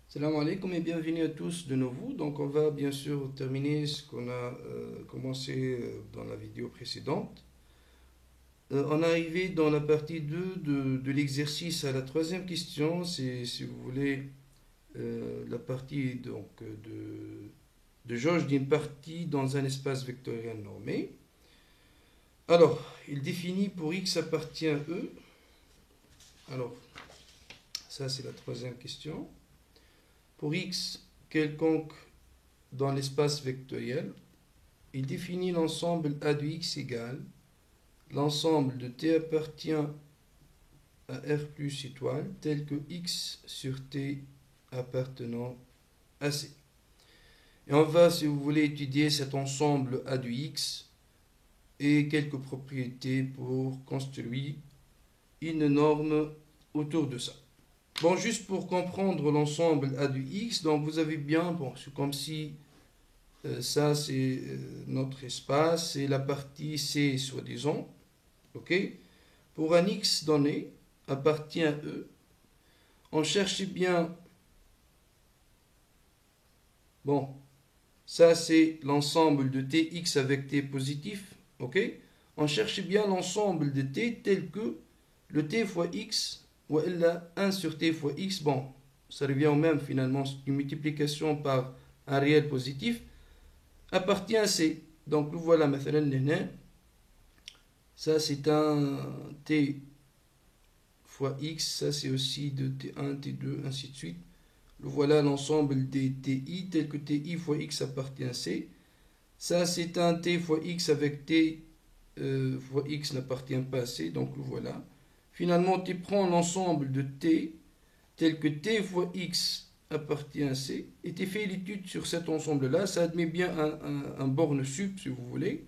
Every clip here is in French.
Salam alaikum et bienvenue à tous de nouveau. Donc on va bien sûr terminer ce qu'on a commencé dans la vidéo précédente. On est arrivé dans la partie 2 de l'exercice à la troisième question. C'est, si vous voulez, la partie de jauge d'une partie dans un espace vectoriel normé. Alors, il définit pour x appartient à E. Alors, ça c'est la troisième question. Pour x quelconque dans l'espace vectoriel, il définit l'ensemble A de x égale l'ensemble de t appartient à R plus étoile tel que x sur t appartenant à C. Et on va, si vous voulez, étudier cet ensemble A de x et quelques propriétés pour construire une norme autour de ça. Bon, juste pour comprendre l'ensemble A de x, donc vous avez bien, bon, c'est comme si ça c'est notre espace, c'est la partie C soi-disant, ok? Pour un x donné, appartient à E, on cherche bien, bon, ça c'est l'ensemble de tx avec t positif, ok? On cherche bien l'ensemble de t tel que le t fois x ou 1 sur t fois x, bon, ça revient au même finalement, une multiplication par un réel positif, appartient à C. Donc nous voilà maintenant, ça c'est un t fois x, ça c'est aussi de t1, t2, ainsi de suite. Nous voilà l'ensemble des ti tel que ti fois x appartient à C. Ça c'est un t fois x avec t fois x n'appartient pas à C, donc nous voilà. Finalement, tu prends l'ensemble de t tel que t fois x appartient à C et tu fais l'étude sur cet ensemble-là. Ça admet bien un borne sup, si vous voulez.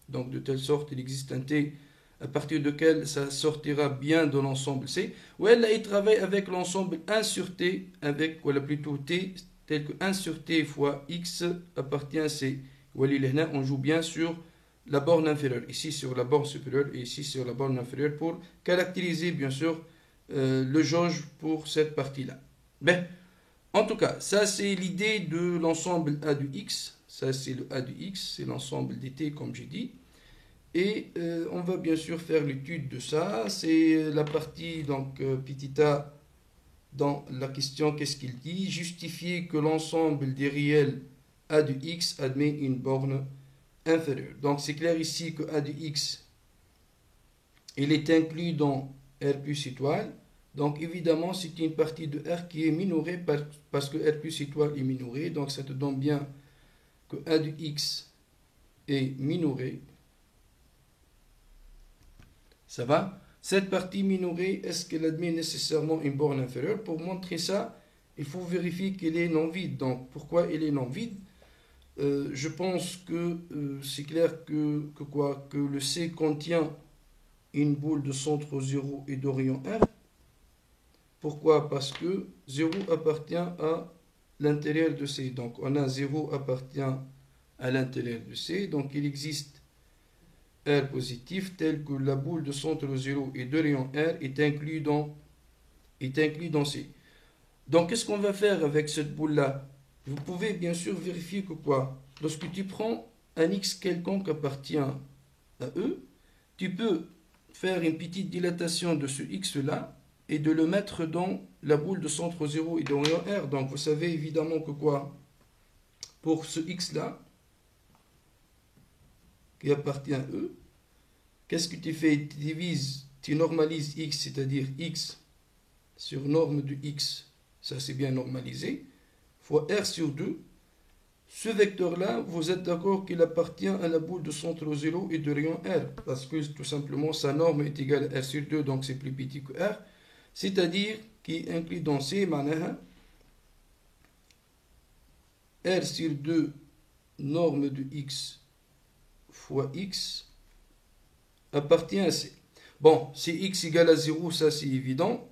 Donc, de telle sorte, il existe un t à partir duquel ça sortira bien de l'ensemble C. Ou elle, il travaille avec l'ensemble 1 sur t, avec, voilà plutôt t, tel que 1 sur t fois x appartient à C. Ou on joue bien sur la borne inférieure, ici sur la borne supérieure et ici sur la borne inférieure pour caractériser bien sûr le jauge pour cette partie-là. Ben, en tout cas, ça c'est l'idée de l'ensemble A de x, ça c'est le A de x, c'est l'ensemble des t comme j'ai dit. Et on va bien sûr faire l'étude de ça, c'est la partie donc petit a dans la question, qu'est-ce qu'il dit? Justifier que l'ensemble des réels A de x admet une borne inférieur. Donc c'est clair ici que A de x, il est inclus dans R plus étoile. Donc évidemment, c'est une partie de R qui est minorée parce que R plus étoile est minorée. Donc ça te donne bien que A de x est minorée. Ça va? Cette partie minorée, est-ce qu'elle admet nécessairement une borne inférieure? Pour montrer ça, il faut vérifier qu'elle est non vide. Donc pourquoi elle est non vide? Je pense que c'est clair que le C contient une boule de centre 0 et d'orient R. Pourquoi? Parce que 0 appartient à l'intérieur de C. Donc on a 0 appartient à l'intérieur de C. Donc il existe R positif tel que la boule de centre 0 et d'orient R est inclus dans C. Donc qu'est-ce qu'on va faire avec cette boule-là? Vous pouvez bien sûr vérifier que lorsque tu prends un x quelconque appartient à E, tu peux faire une petite dilatation de ce x-là et de le mettre dans la boule de centre 0 et d'orient R. Donc vous savez évidemment que pour ce x-là, qui appartient à E, qu'est-ce que tu fais? Tu divises, tu normalises x, c'est-à-dire x sur norme de x, ça c'est bien normalisé, fois R sur 2. Ce vecteur-là, vous êtes d'accord qu'il appartient à la boule de centre 0 et de rayon R, parce que tout simplement sa norme est égale à R sur 2, donc c'est plus petit que R, c'est-à-dire qu'il inclut dans C, R sur 2 norme de x fois x appartient à C. Bon, si x égale à 0, ça c'est évident.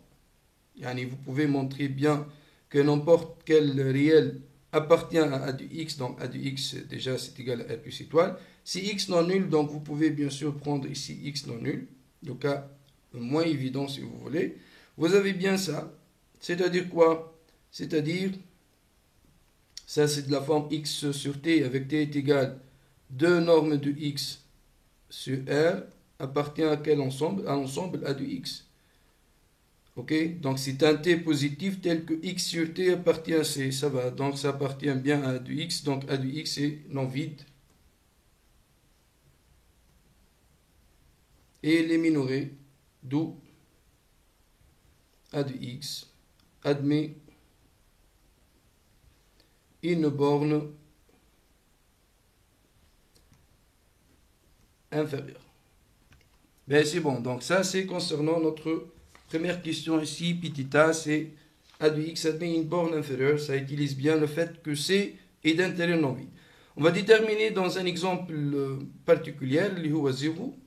Vous pouvez montrer bien que n'importe quel réel appartient à A de x, donc A de x déjà c'est égal à R plus étoile. Si x non nul, donc vous pouvez bien sûr prendre ici x non nul, le cas moins évident si vous voulez. Vous avez bien ça, c'est-à-dire quoi? C'est-à-dire, ça c'est de la forme x sur t avec t est égal 2 normes de x sur R appartient à quel ensemble? À l'ensemble A de x. Ok? Donc c'est un t positif tel que x sur t appartient à c. Ça va. Donc ça appartient bien à A de x. Donc A de x est non vide. Et il est minoré. D'où A de x admet une borne inférieure. Ben c'est bon. Donc ça c'est concernant notre première question ici. Petit a, c'est A de x admet une borne inférieure. Ça utilise bien le fait que c est d'intérieur non vide. On va déterminer dans un exemple particulier, le huwa 0.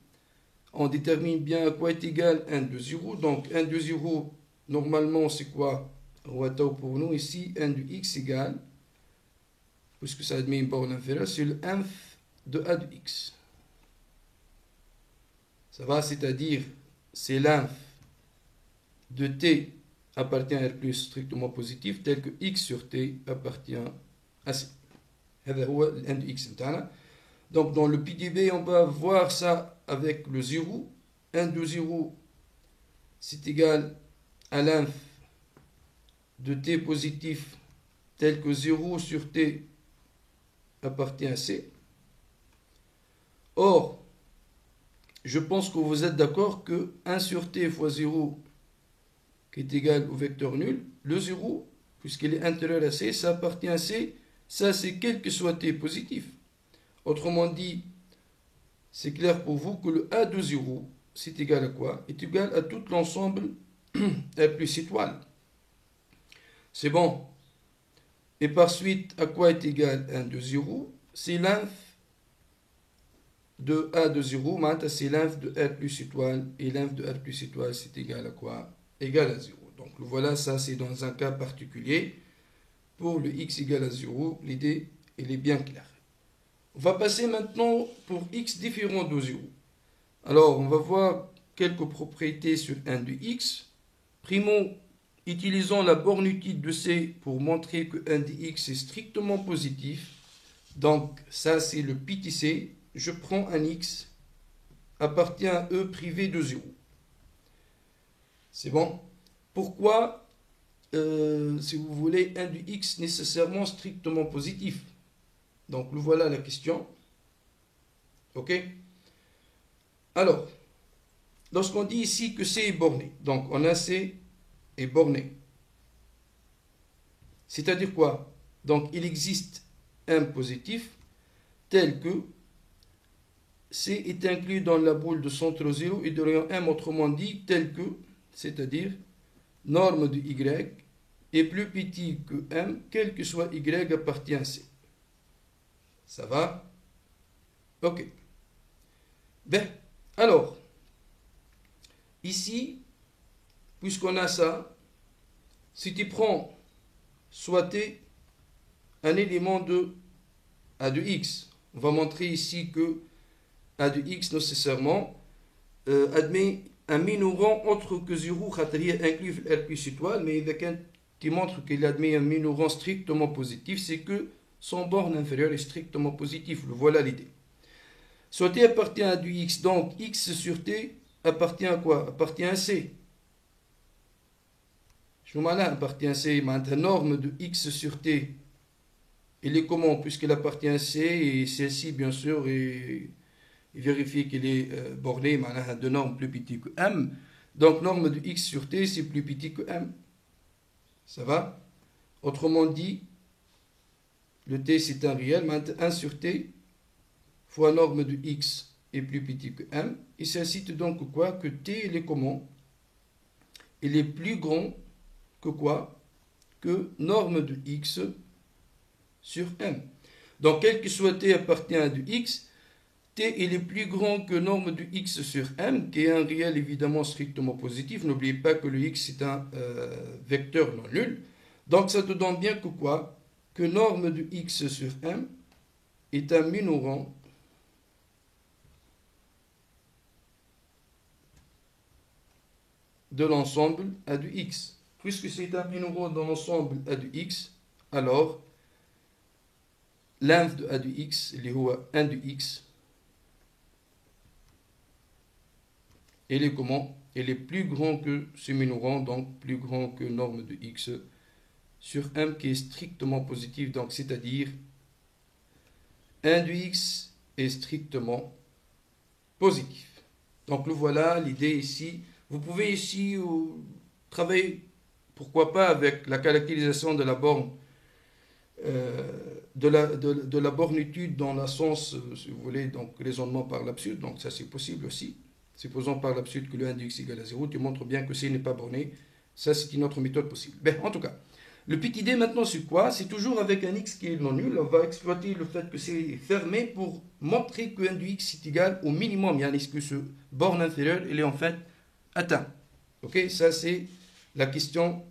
On détermine bien à quoi est égal 1 de 0. Donc 1 de 0, normalement c'est quoi? Pour nous ici, 1 de x égale, puisque ça admet une borne inférieure, c'est le inf de A de x. Ça va, c'est-à-dire, c'est l'inf de t appartient à R plus strictement positif, tel que x sur t appartient à c. هذا هو ال n de x بتاعنا. Donc dans le PDB, on va voir ça avec le 0. 1 de 0, c'est égal à l'inf de t positif tel que 0 sur t appartient à c. Or, je pense que vous êtes d'accord que 1 sur t fois 0 qui est égal au vecteur nul, le 0, puisqu'il est intérieur à c, ça appartient à c, ça c'est quel que soit t positif. Autrement dit, c'est clair pour vous que le A de 0, c'est égal à quoi? Est égal à tout l'ensemble R plus étoile. C'est bon. Et par suite, à quoi est égal 1 de 0? C'est l'inf de A de 0, c'est l'inf de R plus étoile, et l'inf de R plus étoile, c'est égal à quoi? Égal à 0. Donc voilà, ça c'est dans un cas particulier. Pour le x égale à 0, l'idée, elle est bien claire. On va passer maintenant pour x différent de 0. Alors, on va voir quelques propriétés sur 1 de x. Primo, utilisons la borne utile de C pour montrer que 1 de x est strictement positif. Donc, ça c'est le petit c. Je prends un x appartient à E privé de 0. C'est bon? Pourquoi, si vous voulez, 1 de x nécessairement strictement positif? Donc, voilà la question. Ok? Alors, lorsqu'on dit ici que C est borné, donc on a C est borné. C'est-à-dire quoi? Donc, il existe un positif tel que C est inclus dans la boule de centre 0 et de rayon M, autrement dit, tel que, c'est-à-dire, norme de Y est plus petit que M, quel que soit Y appartient à C. Ça va? Ok. Ben, alors, ici, puisqu'on a ça, si tu prends soit T un élément de A de X, on va montrer ici que A de X nécessairement admet un minorant autre que 0, c'est-à-dire inclut R plus étoile, mais qui montre qu'il admet un minorant strictement positif, c'est que son borne inférieure est strictement positif. Voilà l'idée. Soit T appartient à du X, donc X sur T appartient à quoi? Appartient à C. Je vous malin, appartient à C, mais la norme de X sur T, elle est comment? Puisqu'elle appartient à C, et celle-ci, bien sûr, est vérifier qu'elle est bornée de normes plus petites que M. Donc, norme de X sur T, c'est plus petit que M. Ça va? Autrement dit, le T, c'est un réel, mais 1 sur T fois norme de X est plus petit que M. Et ça cite donc quoi? Que T, il est comment? Il est plus grand que quoi? Que norme de X sur M. Donc, quel que soit T appartient à du X, T il est plus grand que norme de X sur M, qui est un réel évidemment strictement positif. N'oubliez pas que le X est un vecteur non nul. Donc ça te donne bien que quoi? Que norme de X sur M est un minorant de l'ensemble A de X. puisque c'est un minimum dans l'ensemble A de x, alors l'inf de A de x, اللي هو 1 de x, elle est comment? Elle est plus grand que ce minimum, donc plus grand que norme de x sur m qui est strictement positif, donc c'est-à-dire 1 de x est strictement positif. Donc le voilà, l'idée ici. Vous pouvez ici travailler, pourquoi pas, avec la caractérisation de la borne, de la bornitude dans le sens, si vous voulez, donc raisonnement par l'absurde. Donc ça c'est possible aussi. Supposons par l'absurde que le 1 de x égale à 0, tu montres bien que c n'est pas borné. Ça c'est une autre méthode possible. Ben, en tout cas, le petit d maintenant c'est quoi? C'est toujours avec un x qui est non nul. On va exploiter le fait que c'est fermé pour montrer que 1 de x est égal au minimum. Est-ce que ce borne inférieure elle est en fait atteint? Ok, ça c'est la question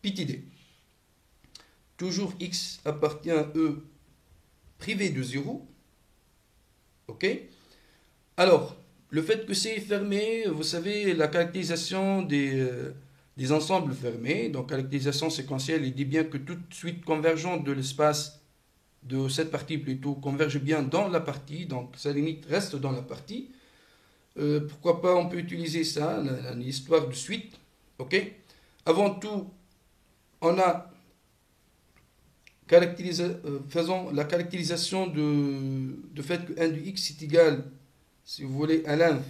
petit d. Toujours x appartient à E privé de 0. Ok. Alors, le fait que c'est fermé, vous savez, la caractérisation des ensembles fermés, donc caractérisation séquentielle, il dit bien que toute suite convergente de l'espace de cette partie plutôt converge bien dans la partie, donc sa limite reste dans la partie. Pourquoi pas, on peut utiliser ça, l'histoire de suite. Ok. Avant tout, on a faisons la caractérisation de fait que 1 de x est égal, si vous voulez, à l'inf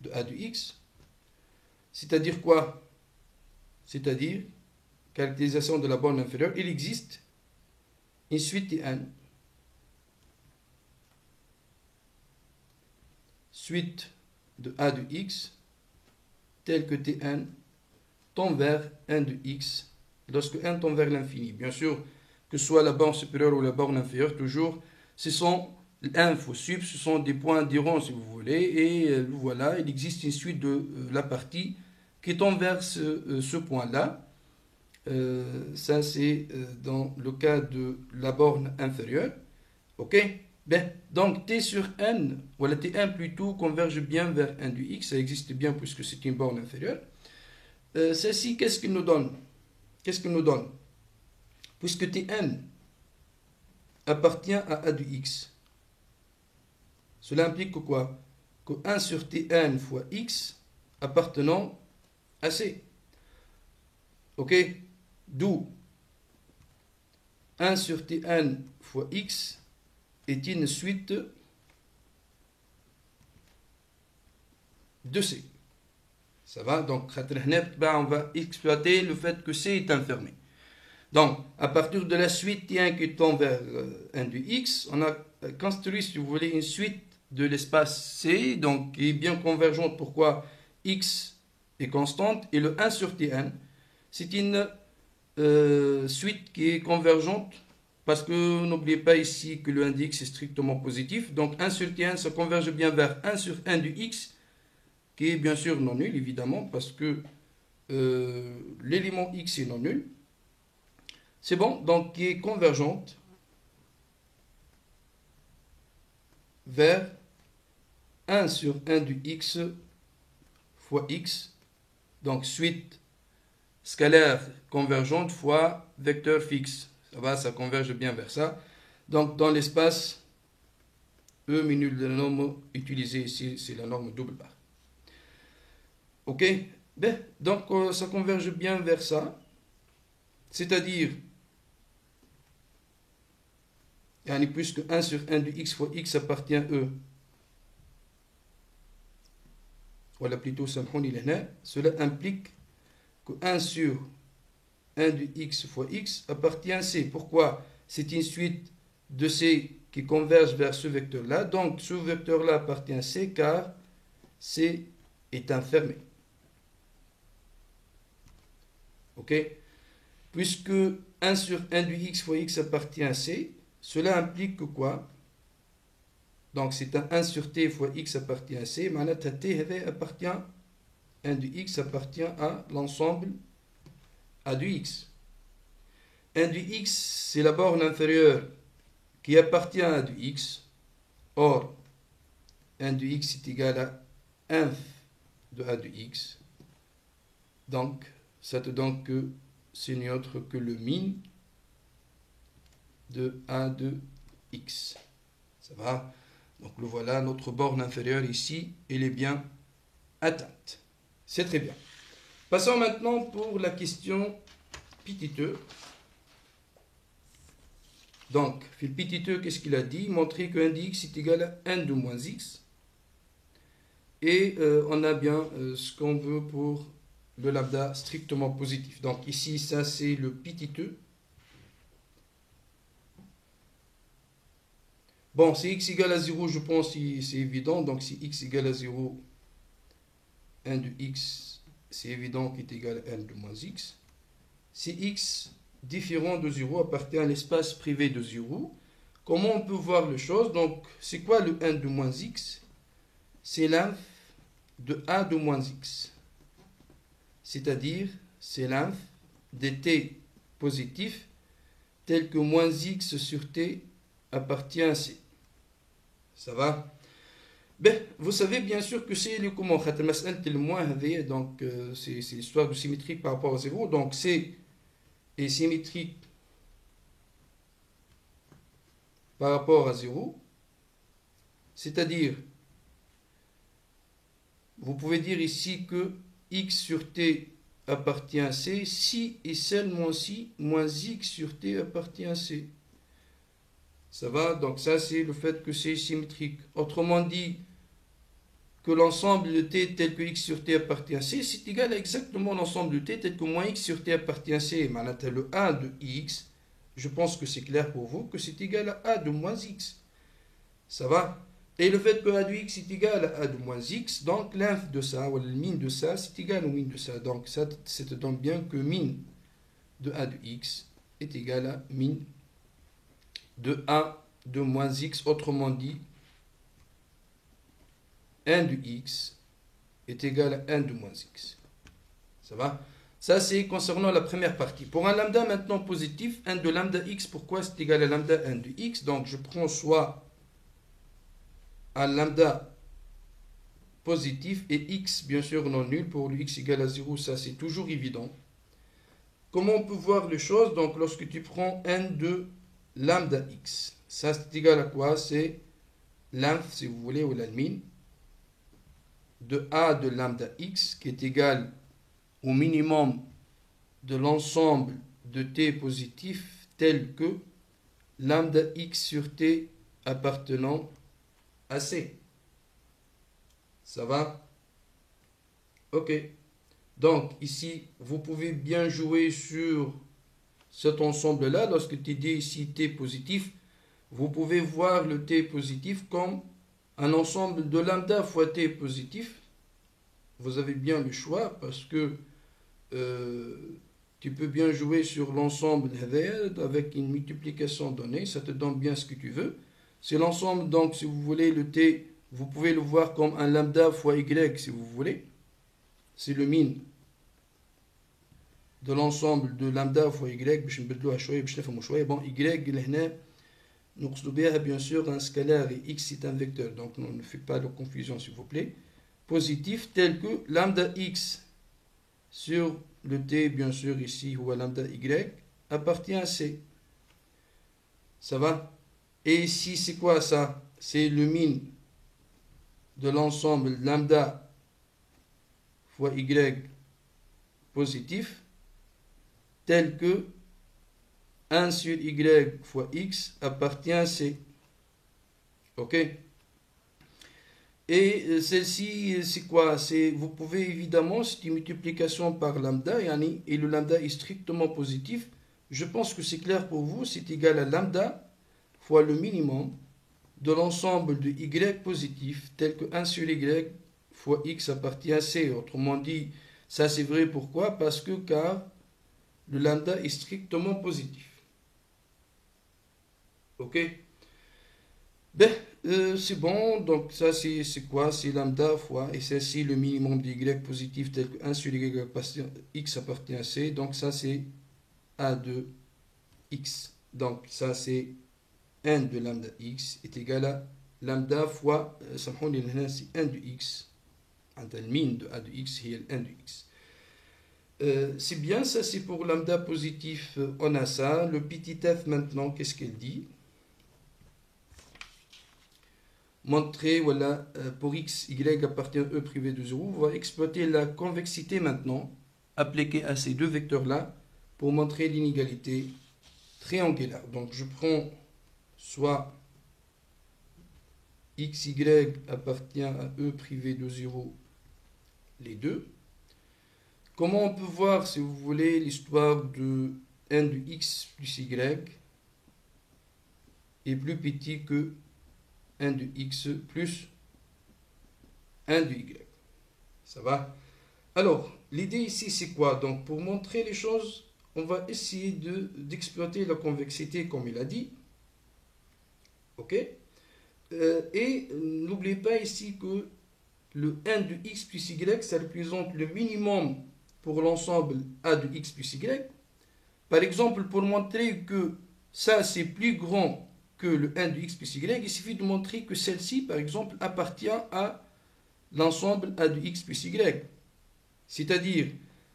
de a de x. C'est-à-dire quoi? C'est-à-dire, caractérisation de la borne inférieure, il existe une suite Tn. Suite de a de x, telle que Tn tend vers 1 de x, lorsque n tend vers l'infini. Bien sûr, que ce soit la borne supérieure ou la borne inférieure, toujours, ce sont l'inf ou sub, ce sont des points d'Héron, si vous voulez, et voilà, il existe une suite de la partie qui tend vers ce point-là. Ça, c'est dans le cas de la borne inférieure. Ok? Ben, donc t sur n, voilà, t1 plutôt, converge bien vers 1 du x, ça existe bien puisque c'est une borne inférieure. Celle-ci, qu'est-ce qu'il nous donne? Qu'est-ce qu'il nous donne? Puisque Tn appartient à A de x, cela implique que quoi? Que 1 sur Tn fois x appartenant à C. Ok? D'où 1 sur Tn fois x est une suite de C. Ça va? Donc, on va exploiter le fait que C est enfermé. Donc, à partir de la suite T1 qui tend vers 1 de x, on a construit, si vous voulez, une suite de l'espace C, donc qui est bien convergente. Pourquoi? X est constante et le 1 sur Tn, c'est une suite qui est convergente parce que n'oubliez pas ici que le 1 de x est strictement positif. Donc 1 sur Tn, ça converge bien vers 1 sur 1 de x, qui est bien sûr non nul, évidemment, parce que l'élément x est non nul. C'est bon, donc qui est convergente vers 1 sur 1 du x fois x, donc suite scalaire convergente fois vecteur fixe. Ça va, ça converge bien vers ça. Donc dans l'espace, E minus de la norme utilisée ici, c'est la norme double barre. Ok? Ben, donc ça converge bien vers ça. C'est-à-dire, puisque 1 sur 1 de x fois x appartient à E, voilà plutôt cela implique que 1 sur 1 de x fois x appartient à C. Pourquoi? C'est une suite de C qui converge vers ce vecteur-là. Donc ce vecteur-là appartient à C car C est enfermé. Ok? Puisque 1 sur 1 de x fois x appartient à C, cela implique que quoi? Donc c'est un 1 sur t fois x appartient à C, mais t appartient, 1 de x appartient à l'ensemble A de x. 1 de x, c'est la borne inférieure qui appartient à A de x. Or, 1 de x est égal à inf de A de x. Donc, ça te donne que c'est ni autre que le min de A de x. Ça va? Donc, le voilà, notre borne inférieure ici, elle est bien atteinte. C'est très bien. Passons maintenant pour la question petit e. Donc, le petit e, qu'est-ce qu'il a dit? Montrer que 1 de x est égal à 1 de moins x. Et on a bien ce qu'on veut pour le lambda strictement positif. Donc ici, ça c'est le petit e. Bon, si x égale à 0, je pense que c'est évident. Donc si x égale à 0, 1 de x, c'est évident qu'il est égal à 1 de moins x. Si x différent de 0 appartient à l'espace privé de 0, comment on peut voir les choses? Donc c'est quoi le 1 de moins x? C'est l'inf de a de moins x. C'est-à-dire, c'est l'inf des t positifs tel que moins x sur t appartient à c. Ça va? Ben, vous savez bien sûr que c'est le comment. Donc, c'est l'histoire de symétrique par rapport à 0. Donc, c est symétrique par rapport à 0. C'est-à-dire, vous pouvez dire ici que x sur t appartient à c si et seulement si moins x sur t appartient à c. Ça va? Donc ça c'est le fait que c'est symétrique. Autrement dit, que l'ensemble de t tel que x sur t appartient à c, c'est égal à exactement l'ensemble de t tel que moins x sur t appartient à c. Maintenant, le a de x, je pense que c'est clair pour vous, que c'est égal à a de moins x. Ça va? Et le fait que a de x est égal à a de moins x, donc l'inf de ça, ou le min de ça, c'est égal au min de ça. Donc ça te donne bien que min de a de x est égal à min de a de moins x. Autrement dit, 1 de x est égal à 1 de moins x. Ça va? Ça, c'est concernant la première partie. Pour un lambda maintenant positif, 1 de lambda x, pourquoi c'est égal à lambda 1 de x? Donc je prends soit un lambda positif et x bien sûr non nul. Pour le x égale à 0, ça c'est toujours évident. Comment on peut voir les choses? Donc lorsque tu prends 1 de lambda x, ça c'est égal à quoi? C'est l'inf, si vous voulez, ou la min de a de lambda x qui est égal au minimum de l'ensemble de t positifs tel que lambda x sur t appartenant à c. Ça va? Ok. Donc, ici, vous pouvez bien jouer sur cet ensemble-là. Lorsque tu dis ici t positif, vous pouvez voir le t positif comme un ensemble de lambda fois t positif. Vous avez bien le choix parce que tu peux bien jouer sur l'ensemble avec une multiplication donnée. Ça te donne bien ce que tu veux. C'est l'ensemble, donc, si vous voulez, le t, vous pouvez le voir comme un lambda fois y, si vous voulez. C'est le min de l'ensemble de lambda fois y. Bon, y, نقصد بها bien sûr un scalaire et x c'est un vecteur. Donc, on ne fait pas de confusion, s'il vous plaît. Positif tel que lambda x sur le t, bien sûr, ici, ou à lambda y, appartient à c. Ça va? Et ici, c'est quoi ça? C'est le min de l'ensemble lambda fois y positif, tel que 1 sur y fois x appartient à c. Ok? Et celle-ci, c'est quoi? Vous pouvez évidemment, c'est une multiplication par lambda, et le lambda est strictement positif. Je pense que c'est clair pour vous, c'est égal à lambda fois le minimum de l'ensemble de y positif, tel que 1 sur y fois x appartient à c. Autrement dit, ça c'est vrai, pourquoi? Parce que car le lambda est strictement positif. Ok? Ben, c'est bon, donc ça c'est quoi? C'est lambda fois, et c'est ici le minimum de y positif tel que 1 sur y x appartient à c, donc ça c'est a de x. Donc ça c'est 1 de lambda x est égal à lambda fois, c'est 1 de x, عند المين de a de x هي 1 de x. C'est bien, ça c'est pour lambda positif, on a ça. Le petit f maintenant, qu'est-ce qu'elle dit? Montrer, voilà, pour x, y appartient à e privé de 0. On va exploiter la convexité maintenant, appliquée à ces deux vecteurs-là, pour montrer l'inégalité triangulaire. Donc je prends soit x, y appartient à e privé de 0, les deux. Comment on peut voir, si vous voulez, l'histoire de n de x plus y est plus petit que 1 de x plus 1 de y. Ça va? Alors, l'idée ici, c'est quoi? Donc, pour montrer les choses, on va essayer d'exploiter la convexité, comme il a dit. OK? Et n'oubliez pas ici que le 1 de x plus y, ça représente le minimum pour l'ensemble a de x plus y. Par exemple, pour montrer que ça, c'est plus grand que le 1 de x plus y, il suffit de montrer que celle-ci, par exemple, appartient à l'ensemble a de x plus y. C'est-à-dire,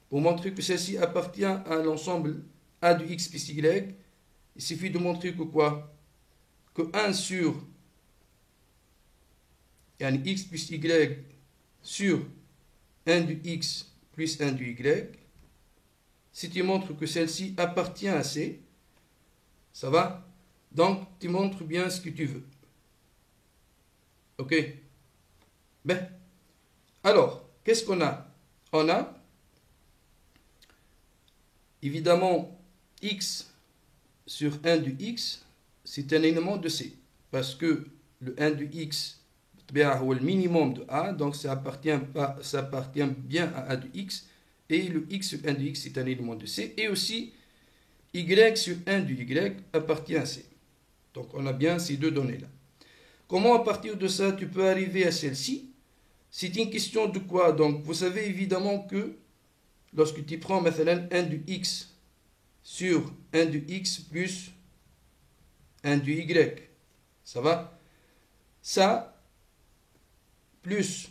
pour montrer que celle-ci appartient à l'ensemble a de x plus y, il suffit de montrer que quoi? Que 1 sur x plus y sur 1 de x plus 1 de y, si tu montres que celle-ci appartient à C, ça va? Donc, tu montres bien ce que tu veux. OK? Ben, alors, qu'est-ce qu'on a? On a, évidemment, x sur 1 de x, c'est un élément de C. Parce que le 1 de x, c'est le minimum de A, donc ça appartient bien à A de x. Et le x sur 1 de x, c'est un élément de C. Et aussi, y sur 1 de y appartient à C. Donc, on a bien ces deux données-là. Comment, à partir de ça, tu peux arriver à celle-ci? C'est une question de quoi? Donc, vous savez évidemment que lorsque tu prends, مثلا, 1 de x sur 1 de x plus 1 de y, ça va? Ça, plus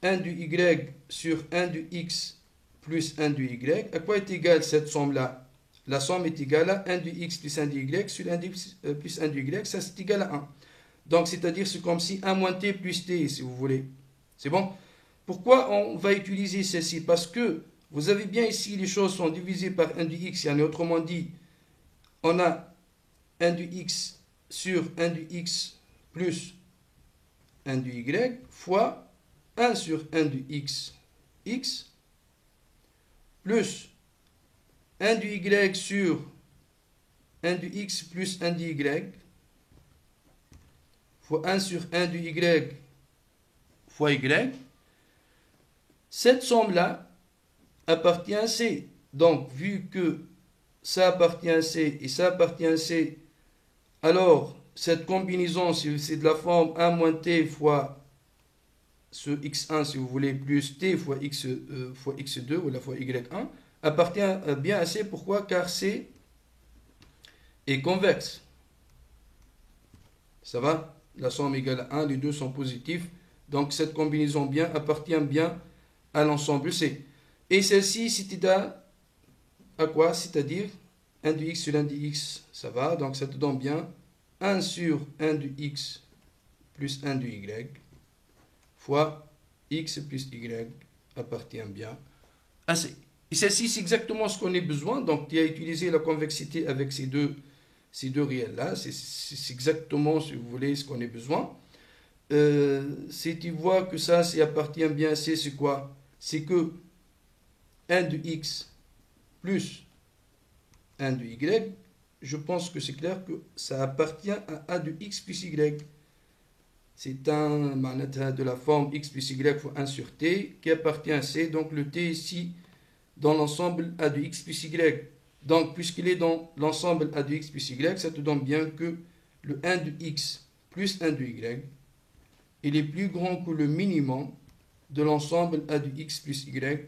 1 de y sur 1 de x plus 1 de y, à quoi est égale cette somme-là? La somme est égale à 1 de x plus 1 de y sur 1 de x plus 1 de y, ça c'est égal à 1. Donc c'est-à-dire c'est comme si 1 moins t plus t, si vous voulez. C'est bon? Pourquoi on va utiliser ceci? Parce que vous avez bien ici, les choses sont divisées par 1 de x, autrement dit, on a 1 de x sur 1 de x plus 1 de y fois 1 sur 1 de x, x, plus 1 de y sur 1 de x plus 1 de y, fois 1 sur 1 de y fois y. Cette somme-là appartient à C. Donc, vu que ça appartient à C et ça appartient à C, alors cette combinaison, c'est de la forme 1 moins t fois ce x1, si vous voulez, plus t fois x2 ou la fois y1, appartient bien à C. Pourquoi? Car C est convexe. Ça va? La somme égale à 1, les deux sont positifs. Donc cette combinaison bien appartient bien à l'ensemble C. Et celle-ci, c'est égal à quoi? C'est-à-dire 1 de x sur 1 de x, ça va? Donc ça te donne bien 1 sur 1 de x plus 1 de y fois x plus y appartient bien à C. Et celle-ci, c'est exactement ce qu'on a besoin. Donc tu as utilisé la convexité avec ces deux réels-là. C'est exactement, si vous voulez, ce qu'on a besoin. Si tu vois que ça appartient bien à C, c'est quoi? C'est que 1 de x plus 1 de y, je pense que c'est clair que ça appartient à A de x plus y. C'est un de la forme x plus y fois 1 sur t qui appartient à C. Donc le t ici dans l'ensemble A de x plus y. Donc puisqu'il est dans l'ensemble A de x plus y, ça te donne bien que le 1 de x plus 1 de y, il est plus grand que le minimum de l'ensemble A de x plus y.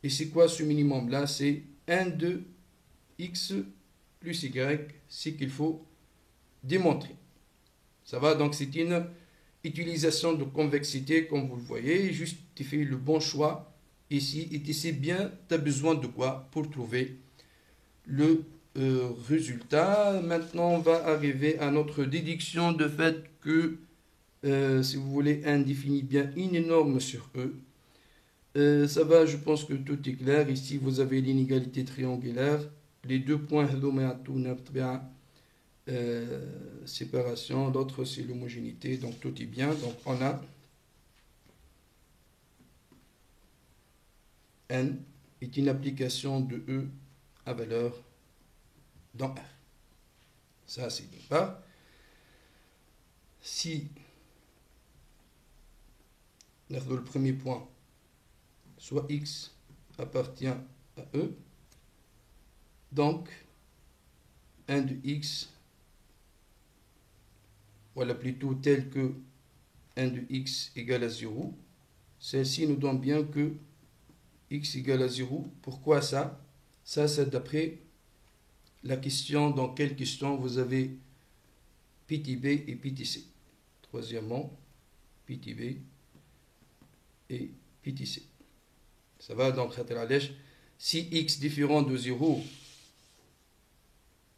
Et c'est quoi ce minimum-là? C'est 1 de x plus y, c'est qu'il faut démontrer. Ça va? Donc c'est une utilisation de convexité, comme vous le voyez. Juste, tu fais le bon choix ici, et tu sais bien, tu as besoin de quoi pour trouver le résultat. Maintenant, on va arriver à notre déduction de fait que, si vous voulez, n définit bien une norme sur E. Ça va, je pense que tout est clair. Ici, vous avez l'inégalité triangulaire. Les deux points, séparation, l'autre c'est l'homogénéité, donc tout est bien. Donc on a n est une application de E à valeur dans F. Ça c'est d'une part. Si le premier point, soit x appartient à E, donc n de x, voilà plutôt tel que n de x égale à 0, celle-ci nous donne bien que x égale à 0. Pourquoi ça? Ça, c'est d'après la question, dans quelle question vous avez petit b et petit c. Troisièmement, petit b et petit c. Ça va donc, si x différent de 0,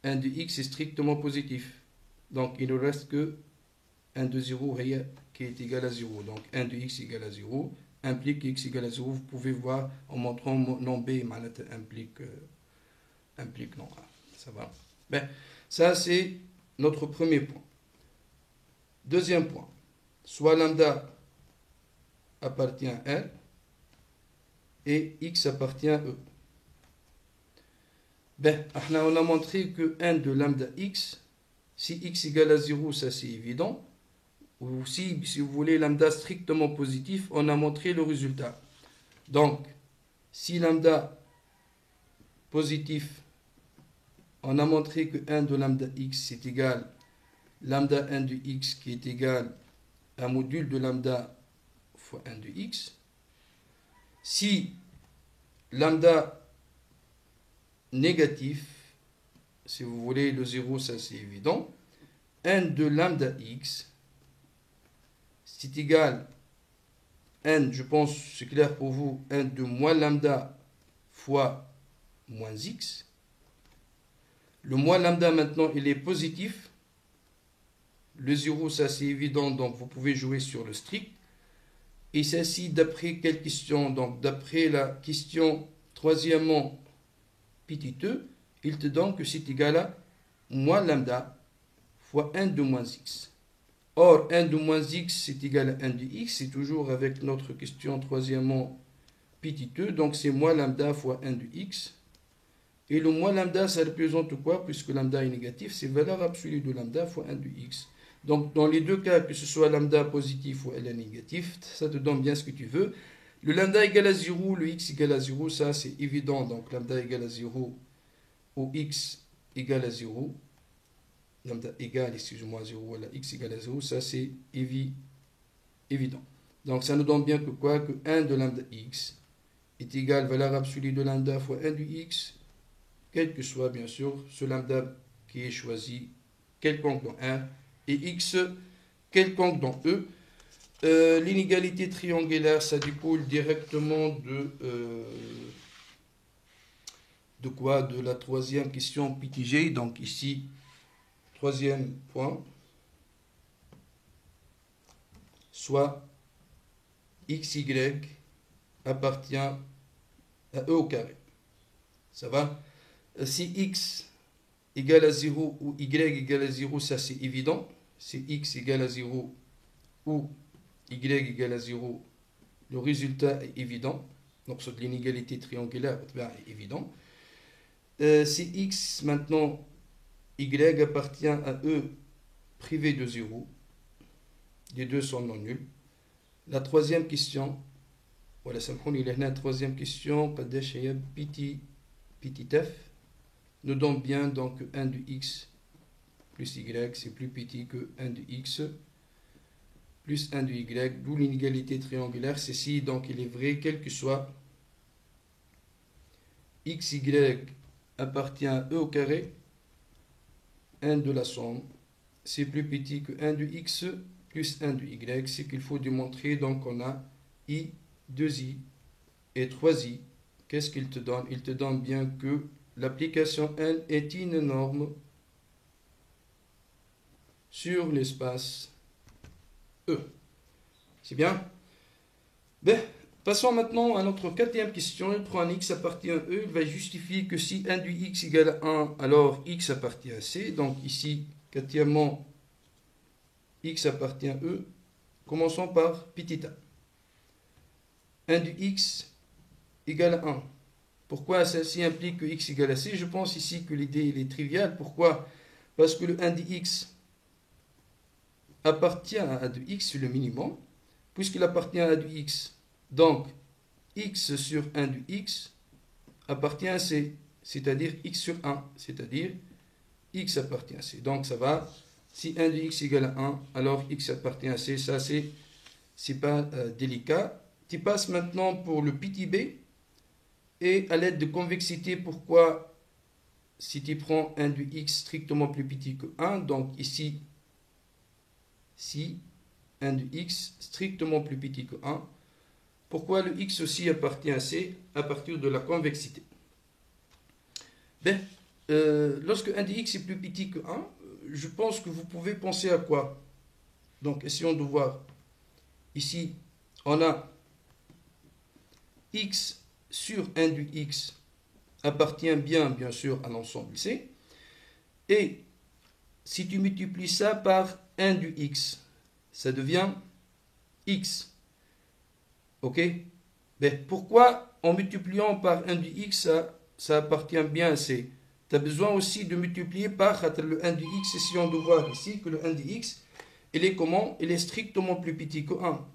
n de x est strictement positif. Donc, il ne reste que 1 de 0 qui est égal à 0. Donc, 1 de x égale à 0 implique x égale à 0. Vous pouvez voir en montrant non b implique non a. Ça va? Ben, ça, c'est notre premier point. Deuxième point. Soit lambda appartient à R et x appartient à E. Ben, on a montré que n de lambda x, si x égale à 0, ça c'est évident. Ou si vous voulez lambda strictement positif, on a montré le résultat. Donc, si lambda positif, on a montré que 1 de lambda x c'est égal lambda 1 de x qui est égal à module de lambda fois 1 de x. Si lambda négatif, si vous voulez le 0, ça c'est évident, 1 de lambda x c'est égal n, je pense c'est clair pour vous, 1 de moins lambda fois moins x. Le moins lambda maintenant il est positif. Le 0 ça c'est évident, donc vous pouvez jouer sur le strict. Et celle-ci d'après quelle question? Donc d'après la question troisièmement petit e, il te donne que c'est égal à moins lambda fois 1 de moins x. Or, 1 de moins x, c'est égal à 1 de x. C'est toujours avec notre question troisièmement petit e. Donc, c'est moins lambda fois 1 de x. Et le moins lambda, ça représente quoi? Puisque lambda est négatif, c'est valeur absolue de lambda fois 1 de x. Donc, dans les deux cas, que ce soit lambda positif ou lambda négatif, ça te donne bien ce que tu veux. Le lambda égale à 0, le x égale à 0, ça c'est évident. Donc, lambda égale à 0 ou x égale à 0. Lambda égale, excusez-moi, à 0, voilà, x égale à 0, ça c'est évident. Donc ça nous donne bien que quoi? Que 1 de lambda x est égal à valeur absolue de lambda fois 1 du x, quel que soit bien sûr ce lambda qui est choisi, quelconque dans R, et x quelconque dans E. L'inégalité triangulaire, ça découle directement de quoi? De la troisième question PTG, donc ici, troisième point, soit xy appartient à E au carré. Ça va? Si x égale à 0 ou y égale à 0, ça c'est évident. Si x égale à 0 ou y égale à 0, le résultat est évident. Donc c'est l'inégalité triangulaire est évident. Si x maintenant y appartient à E privé de 0. Les deux sont non nuls. La troisième question, voilà, la troisième question, petit f, nous donne bien donc 1 de x plus y, c'est plus petit que 1 de x plus 1 de y, d'où l'inégalité triangulaire. Ceci, donc, il est vrai, quel que soit xy appartient à E au carré, 1 de la somme, c'est plus petit que 1 de x plus 1 de y, c'est qu'il faut démontrer, donc on a i, 2i, et 3i, qu'est-ce qu'il te donne? Il te donne bien que l'application N est une norme sur l'espace E. C'est bien? Ben, passons maintenant à notre quatrième question. Il prend un x appartient à E. Il va justifier que si 1 du x égale à 1, alors x appartient à C. Donc ici, quatrièmement, x appartient à E. Commençons par petit a. 1 du x égale à 1. Pourquoi ceci implique que x égale à C? Je pense ici que l'idée est triviale. Pourquoi? Parce que le 1 du x appartient à 1 de x, c'est le minimum. Puisqu'il appartient à 1 du x, donc x sur 1 du x appartient à C, c'est-à-dire x sur 1, c'est-à-dire x appartient à C. Donc ça va, si 1 de x égale à 1, alors x appartient à C, ça c'est pas délicat. Tu passes maintenant pour le petit b, et à l'aide de convexité, pourquoi si tu prends 1 du x strictement plus petit que 1, donc ici, si 1 de x strictement plus petit que 1, pourquoi le x aussi appartient à C à partir de la convexité? Ben, lorsque 1 de x est plus petit que 1, je pense que vous pouvez penser à quoi? Donc, essayons de voir. Ici, on a x sur 1 du x appartient bien sûr à l'ensemble C. Et si tu multiplies ça par 1 du x, ça devient x. Ok? Ben, pourquoi en multipliant par 1 du x, ça appartient bien à C? Tu as besoin aussi de multiplier par le 1 du x. Et si on doit voir ici que le 1 du x, il est comment? Il est strictement plus petit que 1.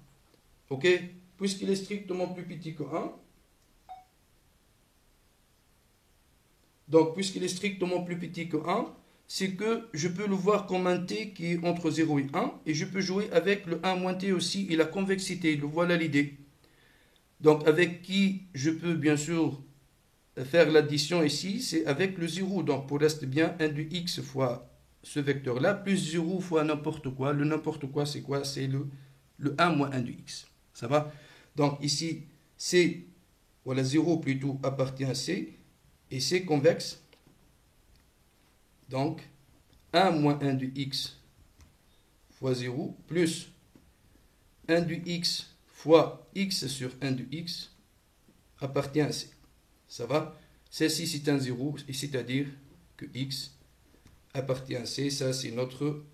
Ok? Puisqu'il est strictement plus petit que 1, donc puisqu'il est strictement plus petit que 1, c'est que je peux le voir comme un t qui est entre 0 et 1, et je peux jouer avec le 1 moins t aussi et la convexité. Voilà l'idée. Donc avec qui je peux bien sûr faire l'addition ici, c'est avec le 0. Donc pour reste bien 1 du x fois ce vecteur-là, plus 0 fois n'importe quoi. Le n'importe quoi, c'est quoi? C'est le 1 moins 1 du x. Ça va? Donc ici, C, voilà 0 plutôt appartient à C, et C convexe. Donc 1 moins 1 du x fois 0, plus 1 du x fois x sur 1 du x appartient à C. Ça va? Celle-ci, c'est un 0, c'est-à-dire que x appartient à C. Ça, c'est notre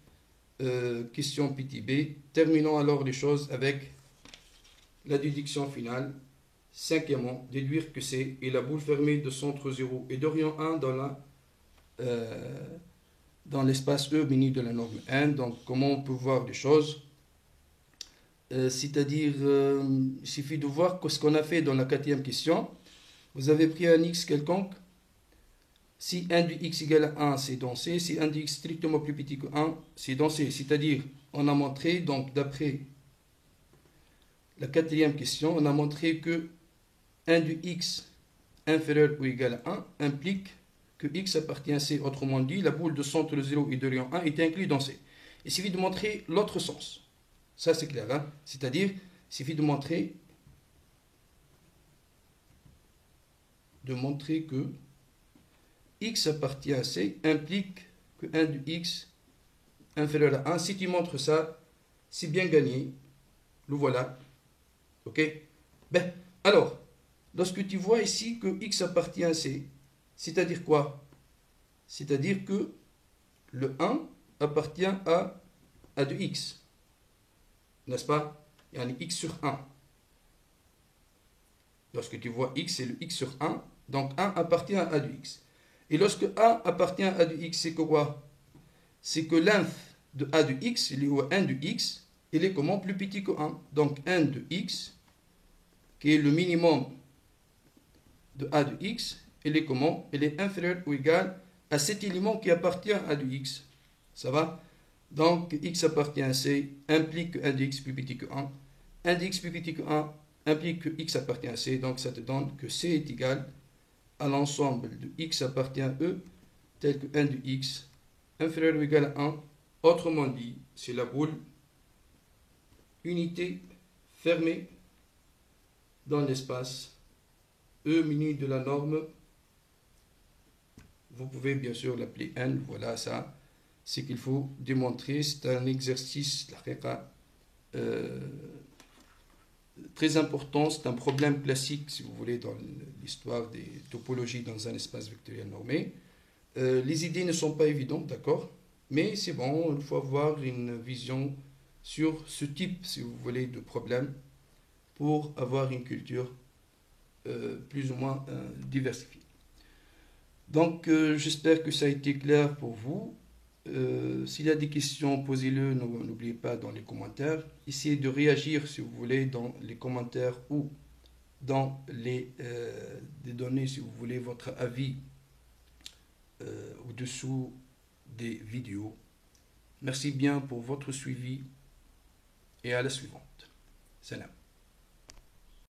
question petit b. Terminons alors les choses avec la déduction finale. Cinquièmement, déduire que C est la boule fermée de centre 0 et d'orient 1 dans l'espace E béni de la norme N. Donc, comment on peut voir les choses? C'est-à-dire, il suffit de voir ce qu'on a fait dans la quatrième question. Vous avez pris un x quelconque. Si 1 du x égale à 1, c'est dans C. Si 1 du x strictement plus petit que 1, c'est dans C. C'est-à-dire, on a montré, donc d'après la quatrième question, on a montré que 1 du x inférieur ou égal à 1 implique que x appartient à C. Autrement dit, la boule de centre 0 et d'orient 1 est inclue dans C. Il suffit de montrer l'autre sens. Ça, c'est clair. Hein? C'est-à-dire, il suffit de montrer que x appartient à C implique que 1 du x inférieur à 1. Si tu montres ça, c'est bien gagné. Le voilà. Ok? Ben, alors, lorsque tu vois ici que x appartient à C, c'est-à-dire quoi? C'est-à-dire que le 1 appartient à de x. N'est-ce pas? Il y a un x sur 1. Lorsque tu vois x, c'est le x sur 1. Donc 1 appartient à de x. Et lorsque a appartient à de x, c'est que quoi? C'est que l'inf de a de x, il est 1 de x, il est comment? Plus petit que 1. Donc 1 de x, qui est le minimum de a de x, il est comment? Il est inférieur ou égal à cet élément qui appartient à de x. Ça va? Donc x appartient à C implique que 1 de x plus petit que 1. 1 de x plus petit que 1 implique que x appartient à C. Donc ça te donne que C est égal à l'ensemble de x appartient à E tel que 1 de x inférieur ou égal à 1. Autrement dit, c'est la boule unité fermée dans l'espace E menu de la norme, vous pouvez bien sûr l'appeler N, voilà ça. C'est qu'il faut démontrer, c'est un exercice très important, c'est un problème classique, si vous voulez, dans l'histoire des topologies dans un espace vectoriel normé. Les idées ne sont pas évidentes, d'accord? Mais c'est bon, il faut avoir une vision sur ce type, si vous voulez, de problème pour avoir une culture plus ou moins diversifiée. Donc, j'espère que ça a été clair pour vous. S'il y a des questions, posez-le, n'oubliez pas dans les commentaires. Essayez de réagir, si vous voulez, dans les commentaires ou dans des données, si vous voulez, votre avis au-dessous des vidéos. Merci bien pour votre suivi et à la suivante. Salam.